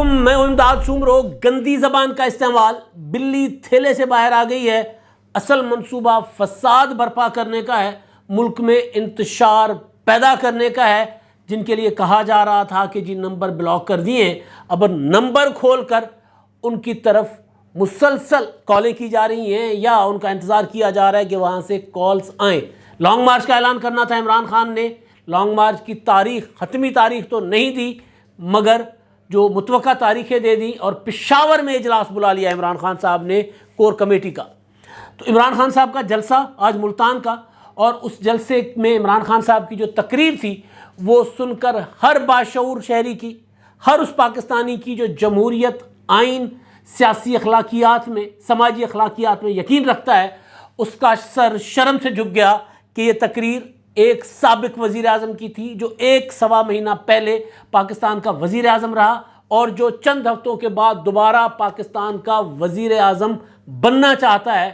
علیکم، میں امداد شومرو۔ گندی زبان کا استعمال بلی تھیلے سے باہر آ گئی ہے۔ اصل منصوبہ فساد برپا کرنے کا ہے، ملک میں انتشار پیدا کرنے کا ہے۔ جن کے لیے کہا جا رہا تھا کہ جی نمبر بلاک کر دیے، اب نمبر کھول کر ان کی طرف مسلسل کالیں کی جا رہی ہیں یا ان کا انتظار کیا جا رہا ہے کہ وہاں سے کالز آئیں۔ لانگ مارچ کا اعلان کرنا تھا عمران خان نے۔ لانگ مارچ کی تاریخ، حتمی تاریخ تو نہیں دی، مگر جو متوقع تاریخیں دے دی، اور پشاور میں اجلاس بلا لیا عمران خان صاحب نے کور کمیٹی کا۔ تو عمران خان صاحب کا جلسہ آج ملتان کا، اور اس جلسے میں عمران خان صاحب کی جو تقریر تھی وہ سن کر ہر باشعور شہری کی، ہر اس پاکستانی کی جو جمہوریت، آئین، سیاسی اخلاقیات میں، سماجی اخلاقیات میں یقین رکھتا ہے، اس کا سر شرم سے جھک گیا کہ یہ تقریر ایک سابق وزیر اعظم کی تھی جو 1.25 مہینہ پہلے پاکستان کا وزیر اعظم رہا، اور جو چند ہفتوں کے بعد دوبارہ پاکستان کا وزیر اعظم بننا چاہتا ہے،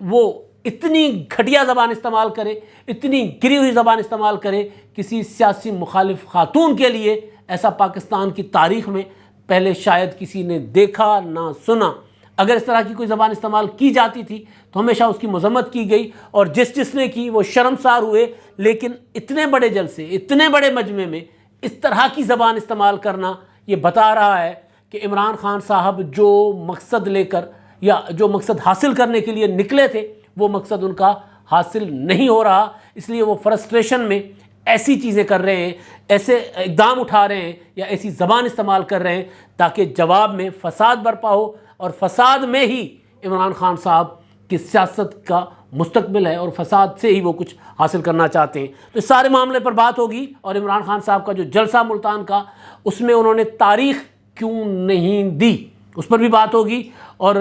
وہ اتنی گھٹیا زبان استعمال کرے، اتنی گری ہوئی زبان استعمال کرے کسی سیاسی مخالف خاتون کے لیے۔ ایسا پاکستان کی تاریخ میں پہلے شاید کسی نے دیکھا نہ سنا۔ اگر اس طرح کی کوئی زبان استعمال کی جاتی تھی تو ہمیشہ اس کی مذمت کی گئی، اور جس نے کی وہ شرمسار ہوئے۔ لیکن اتنے بڑے جلسے، اتنے بڑے مجمع میں اس طرح کی زبان استعمال کرنا یہ بتا رہا ہے کہ عمران خان صاحب جو مقصد لے کر یا جو مقصد حاصل کرنے کے لیے نکلے تھے وہ مقصد ان کا حاصل نہیں ہو رہا۔ اس لیے وہ فرسٹریشن میں ایسی چیزیں کر رہے ہیں، ایسے اقدام اٹھا رہے ہیں یا ایسی زبان استعمال کر رہے ہیں تاکہ جواب میں فساد برپا ہو، اور فساد میں ہی عمران خان صاحب کی سیاست کا مستقبل ہے، اور فساد سے ہی وہ کچھ حاصل کرنا چاہتے ہیں۔ تو اس سارے معاملے پر بات ہوگی، اور عمران خان صاحب کا جو جلسہ ملتان کا، اس میں انہوں نے تاریخ کیوں نہیں دی، اس پر بھی بات ہوگی۔ اور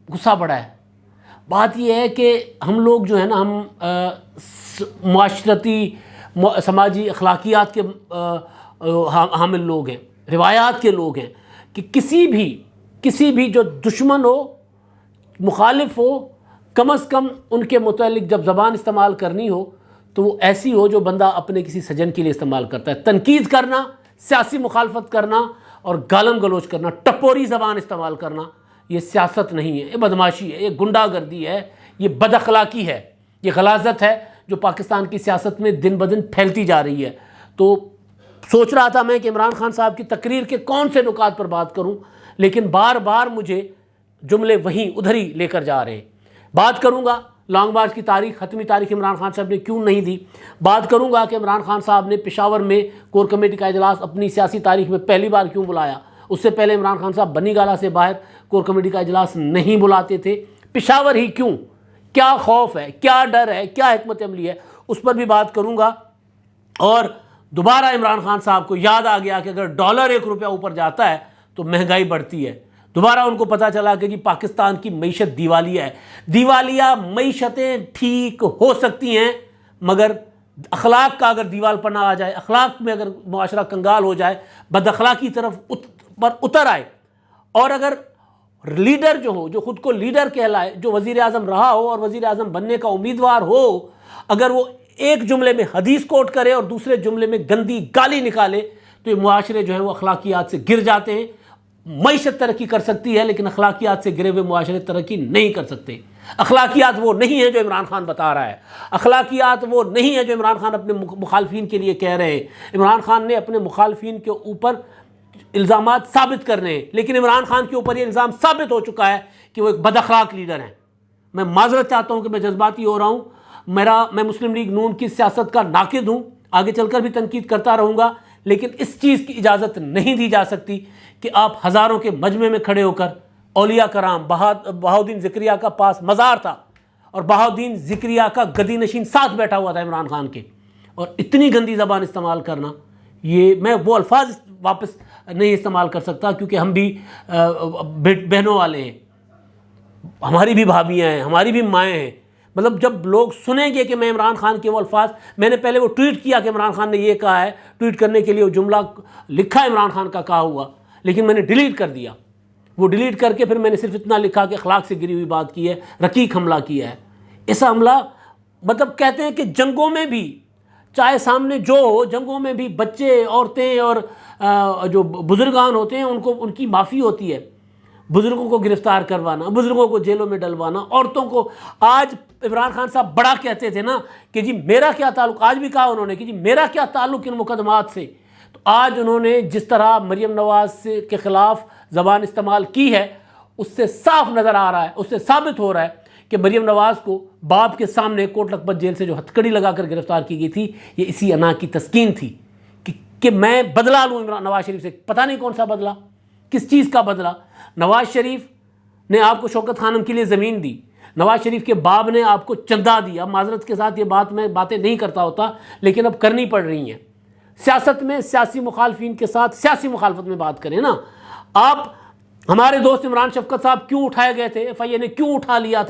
غصہ بڑا ہے۔ بات یہ ہے کہ ہم لوگ جو ہے نا، ہم معاشرتی سماجی اخلاقیات کے حامل لوگ ہیں، روایات کے لوگ ہیں، کہ کسی بھی جو دشمن ہو، مخالف ہو، کم از کم ان کے متعلق جب زبان استعمال کرنی ہو تو وہ ایسی ہو جو بندہ اپنے کسی سجن کے لیے استعمال کرتا ہے۔ تنقید کرنا، سیاسی مخالفت کرنا اور گالم گلوچ کرنا، ٹپوری زبان استعمال کرنا، یہ سیاست نہیں ہے، یہ بدماشی ہے، یہ گنڈا گردی ہے، یہ بد اخلاقی ہے، یہ غلاظت ہے جو پاکستان کی سیاست میں دن بدن پھیلتی جا رہی ہے۔ تو سوچ رہا تھا میں کہ عمران خان صاحب کی تقریر کے کون سے نکات پر بات کروں، لیکن بار بار مجھے جملے وہیں ادھر ہی لے کر جا رہے ہیں۔ بات کروں گا لانگ مارچ کی تاریخ، حتمی تاریخ عمران خان صاحب نے کیوں نہیں دی۔ بات کروں گا کہ عمران خان صاحب نے پشاور میں کور کمیٹی کا اجلاس اپنی سیاسی تاریخ میں پہلی بار کیوں بلایا۔ اس سے پہلے عمران خان صاحب بنی گالہ سے باہر کور کمیٹی کا اجلاس نہیں بلاتے تھے۔ پشاور ہی کیوں؟ کیا خوف ہے، کیا ڈر ہے، کیا حکمت عملی ہے، اس پر بھی بات کروں گا۔ اور دوبارہ عمران خان صاحب کو یاد آ گیا کہ اگر ڈالر 1 روپیہ اوپر جاتا ہے تو مہنگائی بڑھتی ہے۔ دوبارہ ان کو پتہ چلا کہ جی پاکستان کی معیشت دیوالیہ ہے۔ دیوالیہ معیشتیں ٹھیک ہو سکتی ہیں، مگر اخلاق کا اگر دیوال پنا آ جائے، اخلاق میں اگر معاشرہ کنگال ہو جائے، بد اخلاقی طرف پر اتر آئے، اور اگر لیڈر جو ہو، جو خود کو لیڈر کہلائے، جو وزیر اعظم رہا ہو اور وزیر اعظم بننے کا امیدوار ہو، اگر وہ ایک جملے میں حدیث کوٹ کرے اور دوسرے جملے میں گندی گالی نکالے تو یہ معاشرے جو ہیں وہ اخلاقیات سے گر جاتے ہیں۔ معیشت ترقی کر سکتی ہے لیکن اخلاقیات سے گرے ہوئے معاشرے ترقی نہیں کر سکتے۔ اخلاقیات وہ نہیں ہیں جو عمران خان بتا رہا ہے، اخلاقیات وہ نہیں ہے جو عمران خان اپنے مخالفین کے لیے کہہ رہے ہیں۔ عمران خان نے اپنے مخالفین کے اوپر الزامات ثابت کرنے ہیں، لیکن عمران خان کے اوپر یہ الزام ثابت ہو چکا ہے کہ وہ ایک بد اخلاق لیڈر ہیں۔ میں معذرت چاہتا ہوں کہ میں جذباتی ہو رہا ہوں، میں مسلم لیگ نون کی سیاست کا ناقد ہوں، آگے چل کر بھی تنقید کرتا رہوں گا، لیکن اس چیز کی اجازت نہیں دی جا سکتی کہ آپ ہزاروں کے مجمع میں کھڑے ہو کر اولیاء کرام، بہاؤدین زکریا کا پاس مزار تھا اور بہاؤدین زکریا کا گدی نشین ساتھ بیٹھا ہوا تھا عمران خان کے، اور اتنی گندی زبان استعمال کرنا، یہ میں وہ الفاظ واپس نہیں استعمال کر سکتا کیونکہ ہم بھی بہنوں والے ہیں، ہماری بھی بھابیاں ہیں، ہماری بھی مائیں ہیں۔ مطلب جب لوگ سنیں گے کہ میں عمران خان کے وہ الفاظ، میں نے پہلے وہ ٹویٹ کیا کہ عمران خان نے یہ کہا ہے، ٹویٹ کرنے کے لیے وہ جملہ لکھا عمران خان کا کہا ہوا، لیکن میں نے ڈیلیٹ کر دیا۔ وہ ڈیلیٹ کر کے پھر میں نے صرف اتنا لکھا کہ اخلاق سے گری ہوئی بات کی ہے، رقیق حملہ کیا ہے۔ ایسا حملہ، مطلب کہتے ہیں کہ جنگوں میں بھی چاہے سامنے جو ہو، جنگوں میں بھی بچے، عورتیں اور جو بزرگان ہوتے ہیں ان کی معافی ہوتی ہے، بزرگوں کو گرفتار کروانا، بزرگوں کو جیلوں میں ڈلوانا، عورتوں کو. آج عمران خان صاحب بڑا کہتے تھے نا کہ جی میرا کیا تعلق، آج بھی کہا انہوں نے کہ جی میرا کیا تعلق ان مقدمات سے. تو آج انہوں نے جس طرح مریم نواز کے خلاف زبان استعمال کی ہے، اس سے صاف نظر آ رہا ہے، اس سے ثابت ہو رہا ہے کہ مریم نواز کو باپ کے سامنے کوٹ لکھپت جیل سے جو ہتھکڑی لگا کر گرفتار کی گئی تھی، یہ اسی انا کی تسکین تھی کہ میں بدلہ لوں نواز شریف سے. پتہ نہیں کون سا بدلہ، کس چیز کا بدلہ. نواز شریف نے آپ کو شوکت خانم کے لیے زمین دی، نواز شریف کے باپ نے آپ کو چندہ دیا. معذرت کے ساتھ یہ میں باتیں نہیں کرتا ہوتا، لیکن اب کرنی پڑ رہی ہیں. سیاست میں سیاسی مخالفین کے ساتھ سیاسی مخالفت میں بات کریں نا. آپ ہمارے دوست عمران شفقت صاحب کیوں اٹھائے گئے تھے؟ ایف آئی اے نے کیوں اٹھا لیا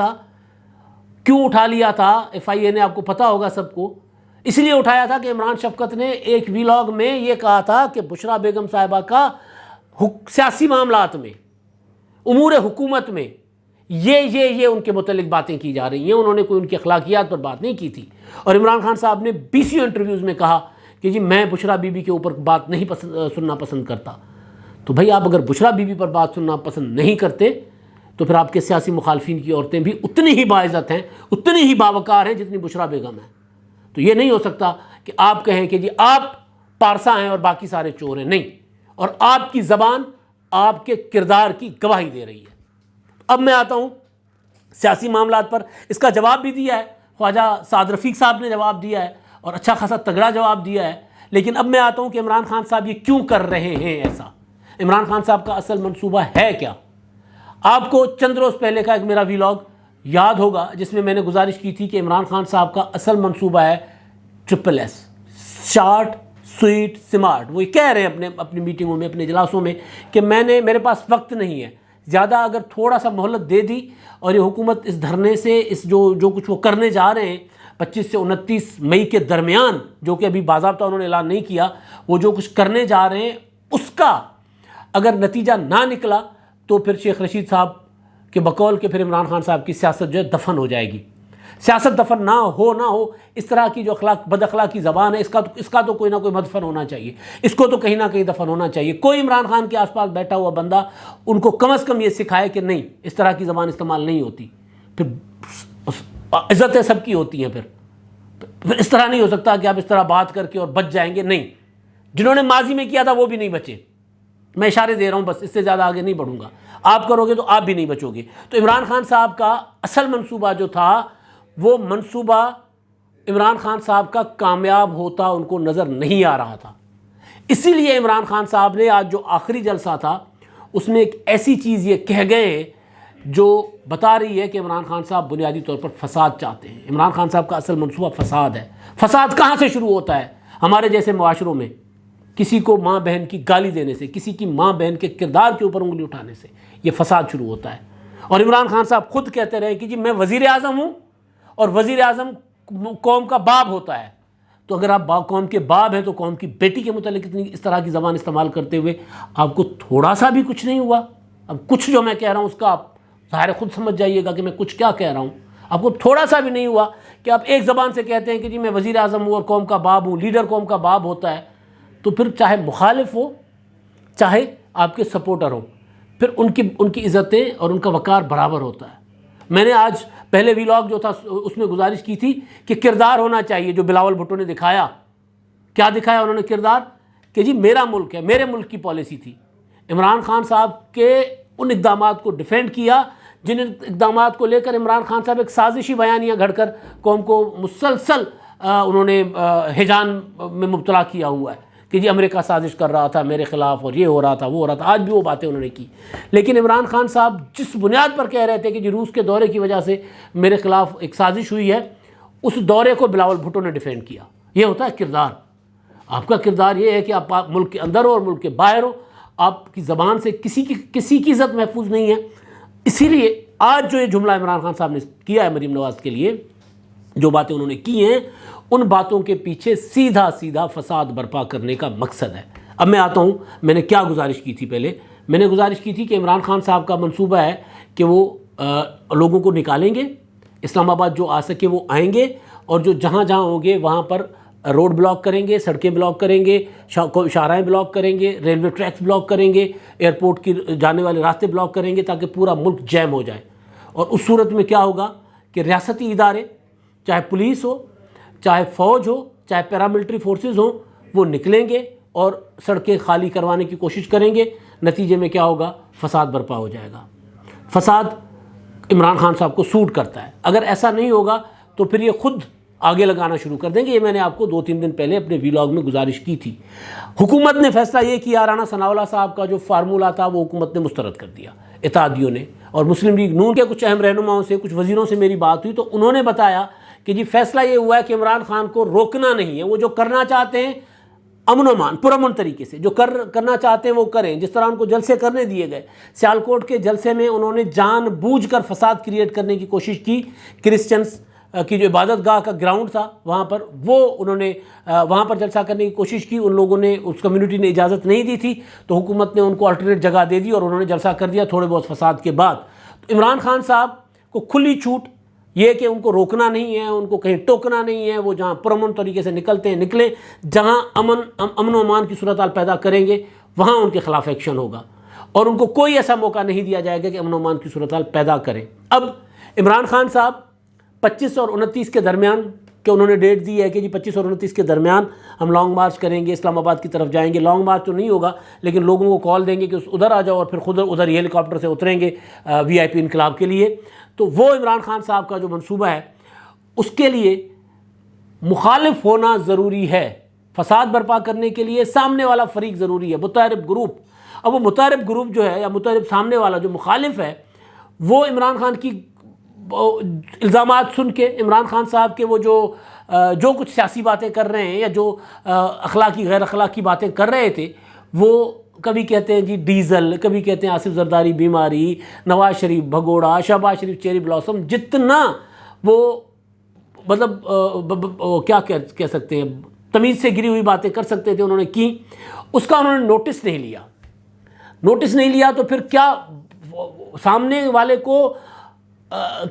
تھا ایف آئی اے نے؟ آپ کو پتہ ہوگا سب کو. اس لیے اٹھایا تھا کہ عمران شفقت نے ایک ویلاگ میں یہ کہا تھا کہ بشریٰ بیگم صاحبہ کا سیاسی معاملات میں، امور حکومت میں یہ ان کے متعلق باتیں کی جا رہی ہیں. انہوں نے کوئی ان کی اخلاقیات پر بات نہیں کی تھی. اور عمران خان صاحب نے BCO انٹرویوز میں کہا کہ جی میں بشریٰ بی بی کے اوپر بات نہیں سننا پسند کرتا. تو بھائی آپ اگر بشریٰ بی بی پر بات سننا پسند نہیں کرتے تو پھر آپ کے سیاسی مخالفین کی عورتیں بھی اتنی ہی باعزت ہیں، اتنی ہی باوقار ہیں جتنی بشریٰ بیگم ہیں. تو یہ نہیں ہو سکتا کہ آپ کہیں کہ جی آپ پارسا ہیں اور باقی سارے چور ہیں. نہیں. اور آپ کی زبان آپ کے کردار کی گواہی دے رہی ہے. اب میں آتا ہوں سیاسی معاملات پر. اس کا جواب بھی دیا ہے خواجہ سعد رفیق صاحب نے، جواب دیا ہے اور اچھا خاصا تگڑا جواب دیا ہے. لیکن اب میں آتا ہوں کہ عمران خان صاحب یہ کیوں کر رہے ہیں ایسا؟ عمران خان صاحب کا اصل منصوبہ ہے کیا؟ آپ کو چند روز پہلے کا ایک میرا ویلاگ یاد ہوگا جس میں نے گزارش کی تھی کہ عمران خان صاحب کا اصل منصوبہ ہے SSS، شارٹ سویٹ سمارٹ. وہ یہ کہہ رہے ہیں اپنی میٹنگوں میں، اپنے اجلاسوں میں کہ میرے پاس وقت نہیں ہے زیادہ. اگر تھوڑا سا مہلت دے دی اور یہ حکومت اس دھرنے سے اس جو کچھ وہ کرنے جا رہے ہیں 25 سے 29 مئی کے درمیان، جو کہ ابھی باضابطہ انہوں نے اعلان نہیں کیا، وہ جو کچھ کرنے جا رہے ہیں اس کا اگر نتیجہ نہ نکلا تو پھر شیخ رشید صاحب کے بقول کہ پھر عمران خان صاحب کی سیاست جو ہے دفن ہو جائے گی. سیاست دفن نہ ہو اس طرح کی جو بد اخلاقی زبان ہے اس کا تو کوئی نہ کوئی مدفن ہونا چاہیے. اس کو تو کہیں نہ کہیں دفن ہونا چاہیے. کوئی عمران خان کے آس پاس بیٹھا ہوا بندہ ان کو کم از کم یہ سکھائے کہ نہیں، اس طرح کی زبان استعمال نہیں ہوتی. پھر عزتیں سب کی ہوتی ہیں. پھر اس طرح نہیں ہو سکتا کہ آپ اس طرح بات کر کے اور بچ جائیں گے. نہیں، جنہوں نے ماضی میں کیا تھا وہ بھی نہیں بچے. میں اشارے دے رہا ہوں، بس اس سے زیادہ آگے نہیں بڑھوں گا. آپ کرو گے تو آپ بھی نہیں بچو گے. تو عمران خان صاحب کا اصل منصوبہ جو تھا، وہ منصوبہ عمران خان صاحب کا کامیاب ہوتا ان کو نظر نہیں آ رہا تھا. اسی لیے عمران خان صاحب نے آج جو آخری جلسہ تھا اس میں ایک ایسی چیز یہ کہہ گئے ہیں جو بتا رہی ہے کہ عمران خان صاحب بنیادی طور پر فساد چاہتے ہیں. عمران خان صاحب کا اصل منصوبہ فساد ہے. فساد کہاں سے شروع ہوتا ہے؟ ہمارے جیسے معاشروں میں کسی کو ماں بہن کی گالی دینے سے، کسی کی ماں بہن کے کردار کے اوپر انگلی اٹھانے سے یہ فساد شروع ہوتا ہے. اور عمران خان صاحب خود کہتے رہے کہ جی میں وزیر اعظم ہوں اور وزیر اعظم قوم کا باپ ہوتا ہے. تو اگر آپ قوم کے باپ ہیں تو قوم کی بیٹی کے متعلق اس طرح کی زبان استعمال کرتے ہوئے آپ کو تھوڑا سا بھی کچھ نہیں ہوا؟ اب کچھ جو میں کہہ رہا ہوں اس کا آپ ظاہر خود سمجھ جائیے گا کہ میں کچھ کیا کہہ رہا ہوں. آپ کو تھوڑا سا بھی نہیں ہوا کہ آپ ایک زبان سے کہتے ہیں کہ جی میں وزیر اعظم ہوں اور قوم کا باپ ہوں. لیڈر قوم کا باپ ہوتا ہے تو پھر چاہے مخالف ہو چاہے آپ کے سپورٹر ہوں، پھر ان کی عزتیں اور ان کا وقار برابر ہوتا ہے. میں نے آج پہلے ویلاگ جو تھا اس میں گزارش کی تھی کہ کردار ہونا چاہیے جو بلاول بھٹو نے دکھایا. کیا دکھایا انہوں نے کردار؟ کہ جی میرا ملک ہے، میرے ملک کی پالیسی تھی. عمران خان صاحب کے ان اقدامات کو ڈیفینڈ کیا جن اقدامات کو لے کر عمران خان صاحب ایک سازشی بیانیاں گھڑ کر قوم کو مسلسل انہوں نے ہیجان میں مبتلا کیا ہوا ہے کہ جی امریکہ سازش کر رہا تھا میرے خلاف اور یہ ہو رہا تھا وہ ہو رہا تھا. آج بھی وہ باتیں انہوں نے کی. لیکن عمران خان صاحب جس بنیاد پر کہہ رہے تھے کہ جی روس کے دورے کی وجہ سے میرے خلاف ایک سازش ہوئی ہے، اس دورے کو بلاول بھٹو نے ڈیفینڈ کیا. یہ ہوتا ہے کردار. آپ کا کردار یہ ہے کہ آپ ملک کے اندر ہو اور ملک کے باہر ہو، آپ کی زبان سے کسی کی عزت محفوظ نہیں ہے. اسی لیے آج جو یہ جملہ عمران خان صاحب نے کیا ہے مریم نواز کے لیے، جو باتیں انہوں نے کی ہیں، ان باتوں کے پیچھے سیدھا فساد برپا کرنے کا مقصد ہے. اب میں آتا ہوں میں نے کیا گزارش کی تھی. پہلے میں نے گزارش کی تھی کہ عمران خان صاحب کا منصوبہ ہے کہ وہ لوگوں کو نکالیں گے، اسلام آباد جو آ سکے وہ آئیں گے اور جو جہاں ہوں گے وہاں پر روڈ بلاک کریں گے، سڑکیں بلاک کریں گے، شاہراہیں بلاک کریں گے، ریلوے ٹریکس بلاک کریں گے، ایئرپورٹ کی جانے والے راستے بلاک کریں گے تاکہ پورا ملک جیم ہو جائے۔ اور اس صورت میں کیا ہوگا کہ ریاستی ادارے، چاہے پولیس ہو، چاہے فوج ہو، چاہے پیراملٹری فورسز ہوں، وہ نکلیں گے اور سڑکیں خالی کروانے کی کوشش کریں گے۔ نتیجے میں کیا ہوگا؟ فساد برپا ہو جائے گا۔ فساد عمران خان صاحب کو سوٹ کرتا ہے۔ اگر ایسا نہیں ہوگا تو پھر یہ خود آگے لگانا شروع کر دیں گے۔ یہ میں نے آپ کو 2-3 دن پہلے اپنے ویلاگ میں گزارش کی تھی۔ حکومت نے فیصلہ یہ کیا، رانا ثناءاللہ صاحب کا جو فارمولہ تھا وہ حکومت نے مسترد کر دیا، اتحادیوں نے۔ اور مسلم لیگ نون کے کچھ اہم رہنماؤں سے، کچھ وزیروں سے میری بات ہوئی تو انہوں نے بتایا کہ جی فیصلہ یہ ہوا ہے کہ عمران خان کو روکنا نہیں ہے، وہ جو کرنا چاہتے ہیں امن و امان پرامن طریقے سے جو کرنا چاہتے ہیں وہ کریں۔ جس طرح ان کو جلسے کرنے دیے گئے، سیالکوٹ کے جلسے میں انہوں نے جان بوجھ کر فساد کریٹ کرنے کی کوشش کی۔ کرسچنز کی جو عبادت گاہ کا گراؤنڈ تھا وہاں پر، وہ انہوں نے وہاں پر جلسہ کرنے کی کوشش کی۔ ان لوگوں نے، اس کمیونٹی نے اجازت نہیں دی تھی تو حکومت نے ان کو الٹرنیٹ جگہ دے دی اور انہوں نے جلسہ کر دیا تھوڑے بہت فساد کے بعد۔ تو عمران خان صاحب کو کھلی چھوٹ یہ کہ ان کو روکنا نہیں ہے، ان کو کہیں ٹوکنا نہیں ہے، وہ جہاں پرامن طریقے سے نکلتے ہیں نکلیں، جہاں امن و امان کی صورتحال پیدا کریں گے وہاں ان کے خلاف ایکشن ہوگا، اور ان کو کوئی ایسا موقع نہیں دیا جائے گا کہ امن و امان کی صورتحال پیدا کریں۔ اب عمران خان صاحب 25 اور 29 کے درمیان کہ انہوں نے ڈیٹ دی ہے کہ جی 25 اور 29 کے درمیان ہم لانگ مارچ کریں گے، اسلام آباد کی طرف جائیں گے۔ لانگ مارچ تو نہیں ہوگا لیکن لوگوں کو کال دیں گے کہ ادھر آ جاؤ، اور پھر خود ادھر ہیلی کاپٹر سے اتریں گے VIP انقلاب کے لیے۔ تو وہ عمران خان صاحب کا جو منصوبہ ہے اس کے لیے مخالف ہونا ضروری ہے۔ فساد برپا کرنے کے لیے سامنے والا فریق ضروری ہے، متحرک گروپ۔ اب وہ متحرک گروپ جو ہے یا متحرک سامنے والا جو مخالف ہے وہ عمران خان کی الزامات سن کے، عمران خان صاحب کے وہ جو کچھ سیاسی باتیں کر رہے ہیں یا جو اخلاقی غیر اخلاقی باتیں کر رہے تھے، وہ کبھی کہتے ہیں جی ڈیزل، کبھی کہتے ہیں آصف زرداری بیماری، نواز شریف بھگوڑا، شہباز شریف چیری بلاسم، جتنا وہ مطلب کیا کہہ سکتے ہیں، تمیز سے گری ہوئی باتیں کر سکتے تھے انہوں نے کی، اس کا انہوں نے نوٹس نہیں لیا۔ نوٹس نہیں لیا تو پھر کیا سامنے والے کو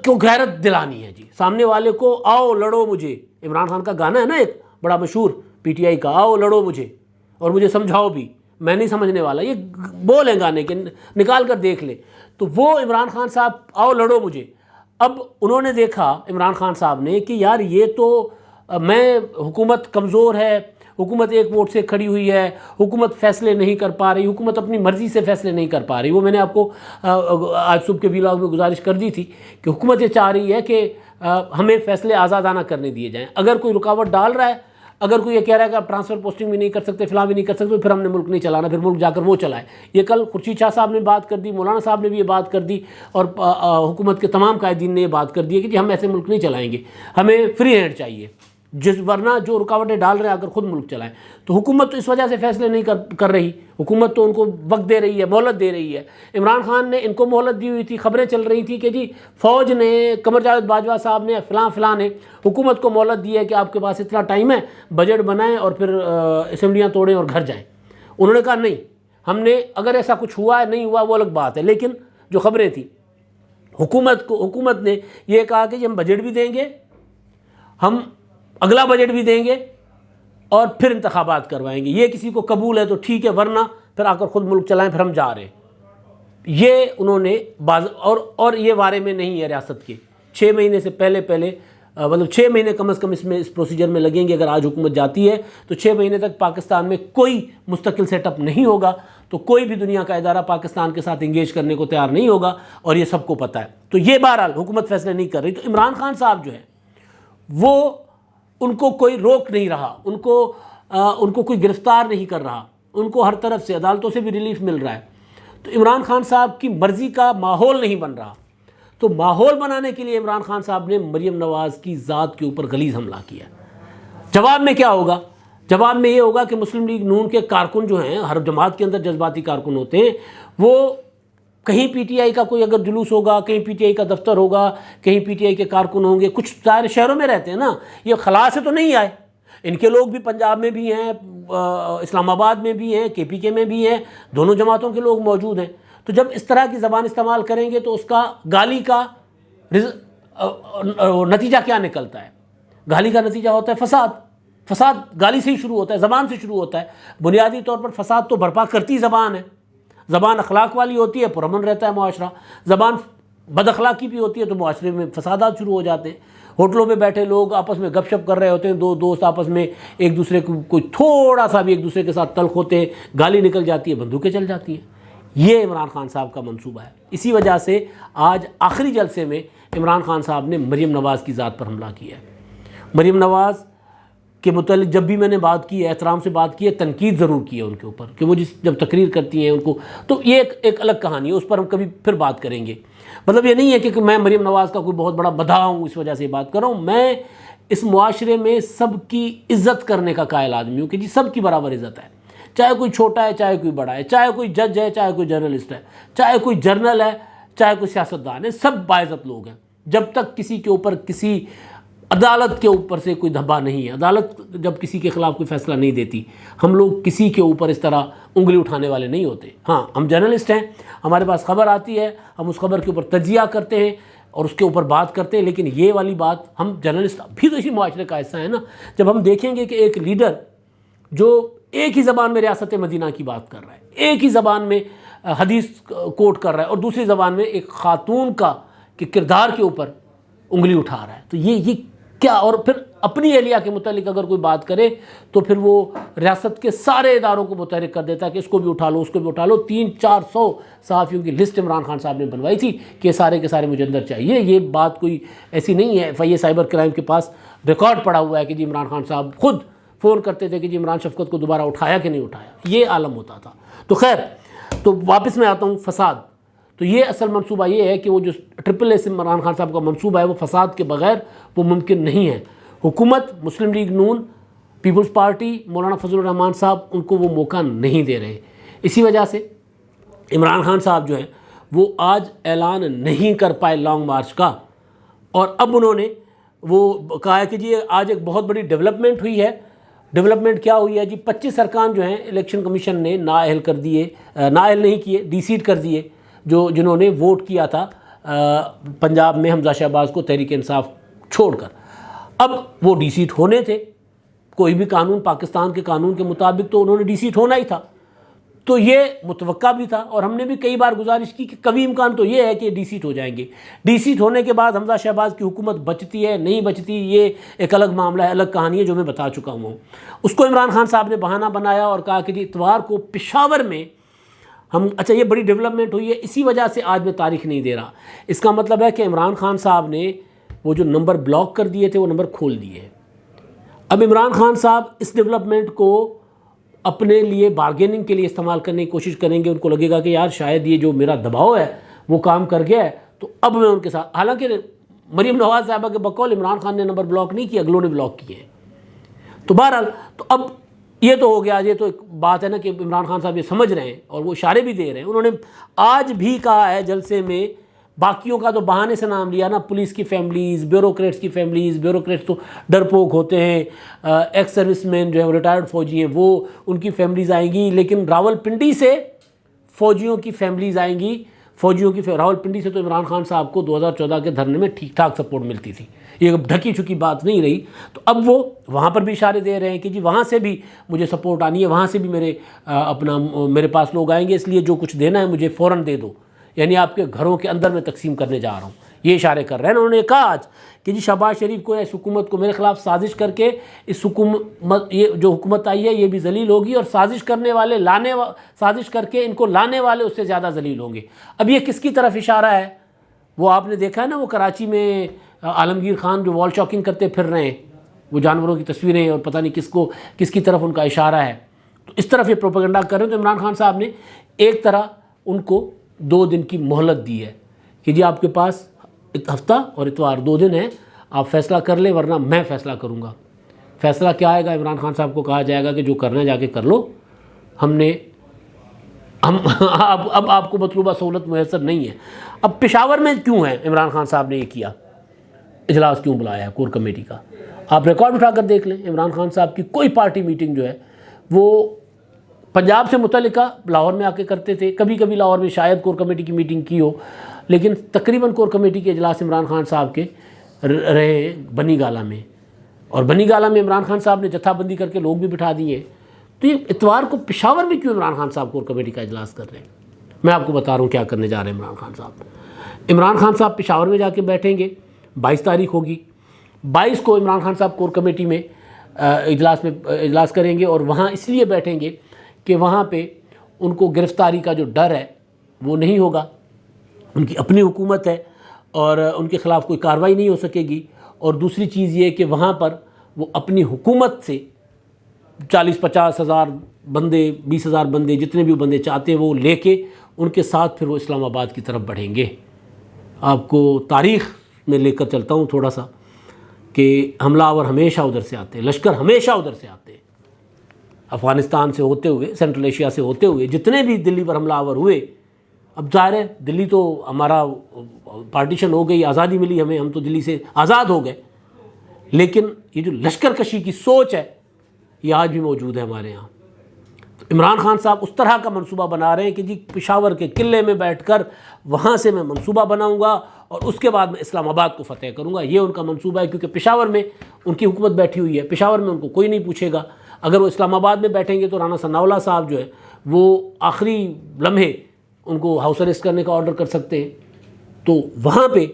کیوں غیرت دلانی ہے؟ جی سامنے والے کو آؤ لڑو مجھے، عمران خان کا گانا ہے نا ایک بڑا مشہور PTI کا، آؤ لڑو مجھے اور مجھے سمجھاؤ بھی، میں نہیں سمجھنے والا، یہ بول ہیں گانے کے، نکال کر دیکھ لے۔ تو وہ عمران خان صاحب آؤ لڑو مجھے۔ اب انہوں نے دیکھا عمران خان صاحب نے کہ یار یہ تو میں حکومت کمزور ہے، حکومت ایک ووٹ سے کھڑی ہوئی ہے، حکومت فیصلے نہیں کر پا رہی، حکومت اپنی مرضی سے فیصلے نہیں کر پا رہی۔ وہ میں نے آپ کو آج صبح کے ویلاگ میں گزارش کر دی تھی کہ حکومت یہ چاہ رہی ہے کہ ہمیں فیصلے آزادانہ کرنے دیے جائیں۔ اگر کوئی رکاوٹ ڈال رہا ہے، اگر کوئی یہ کہہ رہا ہے کہ آپ ٹرانسفر پوسٹنگ بھی نہیں کر سکتے، فلاں بھی نہیں کر سکتے، پھر ہم نے ملک نہیں چلانا، پھر ملک جا کر وہ چلائے۔ یہ کل خورشید شاہ صاحب نے بات کر دی، مولانا صاحب نے بھی یہ بات کر دی، اور حکومت کے تمام قائدین نے یہ بات کر دی ہے کہ جی ہم ایسے ملک نہیں چلائیں گے، ہمیں فری ہینڈ چاہیے، ورنہ جو رکاوٹیں ڈال رہے ہیں اگر خود ملک چلائیں۔ تو حکومت تو اس وجہ سے فیصلے نہیں کر رہی، حکومت تو ان کو وقت دے رہی ہے، مہلت دے رہی ہے۔ عمران خان نے ان کو مہلت دی ہوئی تھی، خبریں چل رہی تھی کہ جی فوج نے، قمر جاوید باجوہ صاحب نے، فلاں نے حکومت کو مہلت دی ہے کہ آپ کے پاس اتنا ٹائم ہے، بجٹ بنائیں اور پھر اسمبلیاں توڑیں اور گھر جائیں۔ انہوں نے کہا نہیں، ہم نے اگر ایسا کچھ ہوا ہے نہیں ہوا وہ الگ بات ہے، لیکن جو خبریں تھیں حکومت نے یہ کہا کہ جی ہم بجٹ بھی دیں گے، ہم اگلا بجٹ بھی دیں گے اور پھر انتخابات کروائیں گے، یہ کسی کو قبول ہے تو ٹھیک ہے، ورنہ پھر آ کر خود ملک چلائیں، پھر ہم جا رہے ہیں۔ یہ انہوں نے اور یہ بارے میں نہیں ہے ریاست کے 6 مہینے سے پہلے مطلب 6 مہینے کم از کم اس پروسیجر میں لگیں گے۔ اگر آج حکومت جاتی ہے تو 6 مہینے تک پاکستان میں کوئی مستقل سیٹ اپ نہیں ہوگا، تو کوئی بھی دنیا کا ادارہ پاکستان کے ساتھ انگیج کرنے کو تیار نہیں ہوگا، اور یہ سب کو پتہ ہے۔ تو یہ بہرحال حکومت فیصلے نہیں کر رہی۔ تو عمران خان صاحب جو ہے وہ ان کو کوئی روک نہیں رہا، ان کو کوئی گرفتار نہیں کر رہا، ان کو ہر طرف سے عدالتوں سے بھی ریلیف مل رہا ہے۔ تو عمران خان صاحب کی مرضی کا ماحول نہیں بن رہا، تو ماحول بنانے کے لیے عمران خان صاحب نے مریم نواز کی ذات کے اوپر غلیظ حملہ کیا۔ جواب میں کیا ہوگا؟ جواب میں یہ ہوگا کہ مسلم لیگ نون کے کارکن جو ہیں، ہر جماعت کے اندر جذباتی کارکن ہوتے ہیں، وہ کہیں PTI کا کوئی اگر جلوس ہوگا، کہیں PTI کا دفتر ہوگا، کہیں PTI کے کارکن ہوں گے، کچھ سارے شہروں میں رہتے ہیں نا، یہ خلا سے تو نہیں آئے، ان کے لوگ بھی پنجاب میں بھی ہیں، اسلام آباد میں بھی ہیں، KPK میں بھی ہیں، دونوں جماعتوں کے لوگ موجود ہیں۔ تو جب اس طرح کی زبان استعمال کریں گے تو اس کا گالی کا نتیجہ کیا نکلتا ہے؟ گالی کا نتیجہ ہوتا ہے فساد گالی سے ہی شروع ہوتا ہے، زبان سے شروع ہوتا ہے۔ بنیادی طور پر فساد تو برپا کرتی زبان ہے۔ زبان اخلاق والی ہوتی ہے، پرامن رہتا ہے معاشرہ۔ زبان بد اخلاقی بھی ہوتی ہے تو معاشرے میں فسادات شروع ہو جاتے ہیں۔ ہوٹلوں میں بیٹھے لوگ آپس میں گپ شپ کر رہے ہوتے ہیں، دو دوست آپس میں ایک دوسرے کو کوئی تھوڑا سا بھی ایک دوسرے کے ساتھ تلخ ہوتے ہیں، گالی نکل جاتی ہے، بندوقیں چل جاتی ہیں۔ یہ عمران خان صاحب کا منصوبہ ہے۔ اسی وجہ سے آج آخری جلسے میں عمران خان صاحب نے مریم نواز کی ذات پر حملہ کیا ہے۔ مریم نواز کے متعلق جب بھی میں نے بات کی ہے، احترام سے بات کی ہے، تنقید ضرور کی ہے ان کے اوپر کہ وہ جب تقریر کرتی ہیں ان کو، تو یہ ایک الگ کہانی ہے، اس پر ہم کبھی پھر بات کریں گے۔ مطلب یہ نہیں ہے کہ میں مریم نواز کا کوئی بہت بڑا مداح ہوں اس وجہ سے یہ بات کر رہا ہوں۔ میں اس معاشرے میں سب کی عزت کرنے کا قائل آدمی ہوں کہ جی سب کی برابر عزت ہے، چاہے کوئی چھوٹا ہے، چاہے کوئی بڑا ہے، چاہے کوئی جج ہے، چاہے کوئی جرنلسٹ ہے، چاہے کوئی جرنل ہے، چاہے کوئی سیاستدان ہے، سب باعزت لوگ ہیں۔ جب تک کسی کے اوپر کسی عدالت کے اوپر سے کوئی دھبا نہیں ہے، عدالت جب کسی کے خلاف کوئی فیصلہ نہیں دیتی، ہم لوگ کسی کے اوپر اس طرح انگلی اٹھانے والے نہیں ہوتے۔ ہاں ہم جرنلسٹ ہیں، ہمارے پاس خبر آتی ہے، ہم اس خبر کے اوپر تجزیہ کرتے ہیں اور اس کے اوپر بات کرتے ہیں، لیکن یہ والی بات ہم جرنلسٹ بھی تو اسی معاشرے کا حصہ ہے نا۔ جب ہم دیکھیں گے کہ ایک لیڈر جو ایک ہی زبان میں ریاست مدینہ کی بات کر رہا ہے، ایک ہی زبان میں حدیث کوٹ کر رہا ہے اور دوسری زبان میں ایک خاتون کا کہ کردار کے اوپر انگلی اٹھا رہا ہے، تو یہ کیا؟ اور پھر اپنی اہلیہ کے متعلق اگر کوئی بات کرے تو پھر وہ ریاست کے سارے اداروں کو متحرک کر دیتا ہے کہ اس کو بھی اٹھا لو، اس کو بھی اٹھا لو۔ 300-400 صحافیوں کی لسٹ عمران خان صاحب نے بنوائی تھی کہ سارے کے سارے مجھے اندر چاہیے۔ یہ بات کوئی ایسی نہیں ہے، FIA سائبر کرائم کے پاس ریکارڈ پڑا ہوا ہے کہ جی عمران خان صاحب خود فون کرتے تھے کہ جی عمران شفقت کو دوبارہ اٹھایا کہ نہیں اٹھایا، یہ عالم ہوتا تھا۔ تو خیر، تو واپس میں آتا ہوں، فساد، تو یہ اصل منصوبہ یہ ہے کہ وہ جو SSS عمران خان صاحب کا منصوبہ ہے وہ فساد کے بغیر وہ ممکن نہیں ہے۔ حکومت، مسلم لیگ نون، پیپلز پارٹی، مولانا فضل الرحمان صاحب ان کو وہ موقع نہیں دے رہے۔ اسی وجہ سے عمران خان صاحب جو ہیں وہ آج اعلان نہیں کر پائے لانگ مارچ کا، اور اب انہوں نے وہ کہا ہے کہ جی آج ایک بہت بڑی ڈیولپمنٹ ہوئی ہے۔ ڈیولپمنٹ کیا ہوئی ہے جی؟ 25 ارکان جو ہیں الیکشن کمیشن نے نااہل کر دیے، نااہل نہیں کیے، ڈی سیٹ کر دیے، جنہوں نے ووٹ کیا تھا پنجاب میں حمزہ شہباز کو تحریک انصاف چھوڑ کر۔ اب وہ ڈی سیٹ ہونے تھے، کوئی بھی قانون، پاکستان کے قانون کے مطابق تو انہوں نے ڈی سیٹ ہونا ہی تھا، تو یہ متوقع بھی تھا، اور ہم نے بھی کئی بار گزارش کی کہ قوی امکان تو یہ ہے کہ ڈی سیٹ ہو جائیں گے۔ ڈی سیٹ ہونے کے بعد حمزہ شہباز کی حکومت بچتی ہے نہیں بچتی، یہ ایک الگ معاملہ ہے، الگ کہانی ہے جو میں بتا چکا ہوں۔ اس کو عمران خان صاحب نے بہانہ بنایا اور کہا کہ جی اتوار کو پشاور میں اچھا یہ بڑی ڈیولپمنٹ ہوئی ہے، اسی وجہ سے آج میں تاریخ نہیں دے رہا۔ اس کا مطلب ہے کہ عمران خان صاحب نے وہ جو نمبر بلاک کر دیے تھے وہ نمبر کھول دیے۔ اب عمران خان صاحب اس ڈیولپمنٹ کو اپنے لیے بارگیننگ کے لیے استعمال کرنے کی کوشش کریں گے۔ ان کو لگے گا کہ یار شاید یہ جو میرا دباؤ ہے وہ کام کر گیا ہے، تو اب میں ان کے ساتھ، حالانکہ مریم نواز صاحبہ کے بقول عمران خان نے نمبر بلاک نہیں کیا، اگلوں نے بلاک کیے ہیں۔ تو بہرحال تو اب یہ تو ہو گیا، یہ تو ایک بات ہے نا کہ عمران خان صاحب یہ سمجھ رہے ہیں اور وہ اشارے بھی دے رہے ہیں۔ انہوں نے آج بھی کہا ہے جلسے میں، باقیوں کا تو بہانے سے نام لیا نا، پولیس کی فیملیز، بیوروکریٹس کی فیملیز، بیوروکریٹس تو ڈرپوک ہوتے ہیں، ایکس سروس مین جو ہے ریٹائرڈ فوجی ہیں وہ ان کی فیملیز آئیں گی، لیکن راول پنڈی سے فوجیوں کی فیملیز آئیں گی، راول پنڈی سے تو عمران خان صاحب کو 2014 کے دھرنے میں ٹھیک ٹھاک سپورٹ ملتی تھی، یہ ڈھکی چھکی بات نہیں رہی۔ تو اب وہ وہاں پر بھی اشارے دے رہے ہیں کہ جی وہاں سے بھی مجھے سپورٹ آنی ہے، وہاں سے بھی میرے پاس لوگ آئیں گے، اس لیے جو کچھ دینا ہے مجھے فوراً دے دو، یعنی آپ کے گھروں کے اندر میں تقسیم کرنے جا رہا ہوں، یہ اشارے کر رہے ہیں۔ انہوں نے کہا آج کہ جی شہباز شریف کو اس حکومت کو میرے خلاف سازش کر کے اس حکومت، یہ جو حکومت آئی ہے یہ بھی ذلیل ہوگی، اور سازش کرنے والے سازش کر کے ان کو لانے والے اس سے زیادہ ذلیل ہوں گے۔ اب یہ کس کی طرف اشارہ ہے؟ وہ آپ نے دیکھا ہے نا، وہ کراچی میں عالمگیر خان جو وال چاکنگ کرتے پھر رہے ہیں، وہ جانوروں کی تصویریں، اور پتہ نہیں کس کی طرف ان کا اشارہ ہے، تو اس طرف یہ پروپیگنڈا کر رہے ہیں۔ تو عمران خان صاحب نے ایک طرح ان کو 2 دن کی مہلت دی ہے کہ جی آپ کے پاس ہفتہ اور اتوار 2 دن ہیں، آپ فیصلہ کر لیں ورنہ میں فیصلہ کروں گا۔ فیصلہ کیا آئے گا؟ عمران خان صاحب کو کہا جائے گا کہ جو کرنا ہے جا کے کر لو، اب آپ کو مطلوبہ سہولت میسر نہیں ہے۔ اب پشاور میں کیوں ہے عمران خان صاحب نے یہ کیا، اجلاس کیوں بلایا ہے کور کمیٹی کا؟ آپ ریکارڈ اٹھا کر دیکھ لیں، عمران خان صاحب کی کوئی پارٹی میٹنگ جو ہے وہ پنجاب سے متعلقہ لاہور میں آ کے کرتے تھے، کبھی کبھی لاہور میں شاید کور کمیٹی کی میٹنگ کی ہو، لیکن تقریباً کور کمیٹی کے اجلاس عمران خان صاحب کے رہے بنی گالہ میں، اور بنی گالہ میں عمران خان صاحب نے جتھا بندی کر کے لوگ بھی بٹھا دیے. تو یہ اتوار کو پشاور میں کیوں عمران خان صاحب کور کمیٹی کا اجلاس کر رہے ہیں؟ میں آپ کو بتا رہا ہوں کیا کرنے جا رہے ہیں عمران خان صاحب. عمران خان صاحب پشاور میں جا کے بیٹھیں گے. 22 تاریخ ہوگی. 22 کو عمران خان صاحب کور کمیٹی میں اجلاس کریں گے، اور وہاں اس لیے بیٹھیں گے کہ وہاں پہ ان کو گرفتاری کا جو ڈر ہے وہ نہیں ہوگا. ان کی اپنی حکومت ہے اور ان کے خلاف کوئی کارروائی نہیں ہو سکے گی. اور دوسری چیز یہ کہ وہاں پر وہ اپنی حکومت سے 40-50 ہزار بندے، 20 ہزار بندے، جتنے بھی وہ بندے چاہتے ہیں وہ لے کے ان کے ساتھ پھر وہ اسلام آباد کی طرف بڑھیں گے. آپ کو تاریخ میں لے کر چلتا ہوں تھوڑا سا کہ حملہ آور ہمیشہ ادھر سے آتے ہیں، لشکر ہمیشہ ادھر سے آتے ہیں. افغانستان سے ہوتے ہوئے، سینٹرل ایشیا سے ہوتے ہوئے جتنے بھی دلی پر حملہ آور ہوئے. اب ظاہر ہے دلی تو ہمارا پارٹیشن ہو گئی، آزادی ملی ہمیں، ہم تو دلی سے آزاد ہو گئے، لیکن یہ جو لشکر کشی کی سوچ ہے یہ آج بھی موجود ہے ہمارے ہاں. تو عمران خان صاحب اس طرح کا منصوبہ بنا رہے ہیں کہ جی پشاور کے قلعے میں بیٹھ کر وہاں سے میں منصوبہ بناؤں گا اور اس کے بعد میں اسلام آباد کو فتح کروں گا. یہ ان کا منصوبہ ہے، کیونکہ پشاور میں ان کی حکومت بیٹھی ہوئی ہے. پشاور میں ان کو کوئی نہیں پوچھے گا. اگر وہ اسلام آباد میں بیٹھیں گے تو رانا ثناء اللہ صاحب جو ہے وہ آخری لمحے ان کو ہاؤس اریسٹ کرنے کا آرڈر کر سکتے ہیں. تو وہاں پہ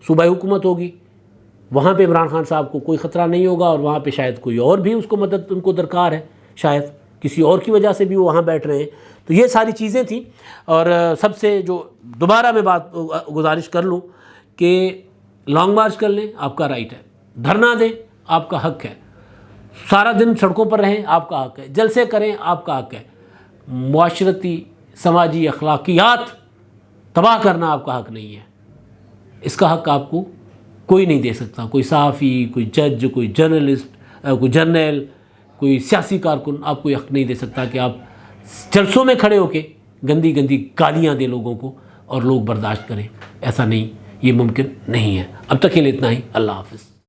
صوبائی حکومت ہوگی، وہاں پہ عمران خان صاحب کو کوئی خطرہ نہیں ہوگا، اور وہاں پہ شاید کوئی اور بھی اس کو مدد ان کو درکار ہے، شاید کسی اور کی وجہ سے بھی وہ وہاں بیٹھ رہے ہیں. تو یہ ساری چیزیں تھیں. اور سب سے جو دوبارہ میں بات گزارش کر لوں کہ لانگ مارچ کر لیں، آپ کا رائٹ ہے. دھرنا دیں، آپ کا حق ہے. سارا دن سڑکوں پر رہیں، آپ کا حق ہے. جلسے کریں، آپ کا حق ہے. معاشرتی سماجی اخلاقیات تباہ کرنا آپ کا حق نہیں ہے. اس کا حق آپ کو کوئی نہیں دے سکتا. کوئی صحافی، کوئی جج، کوئی جرنلسٹ، کوئی جرنیل، کوئی سیاسی کارکن آپ کو یہ حق نہیں دے سکتا کہ آپ جلسوں میں کھڑے ہو کے گندی گندی گالیاں دیں لوگوں کو اور لوگ برداشت کریں. ایسا نہیں، یہ ممکن نہیں ہے. اب تک کے لیے اتنا ہی. اللہ حافظ.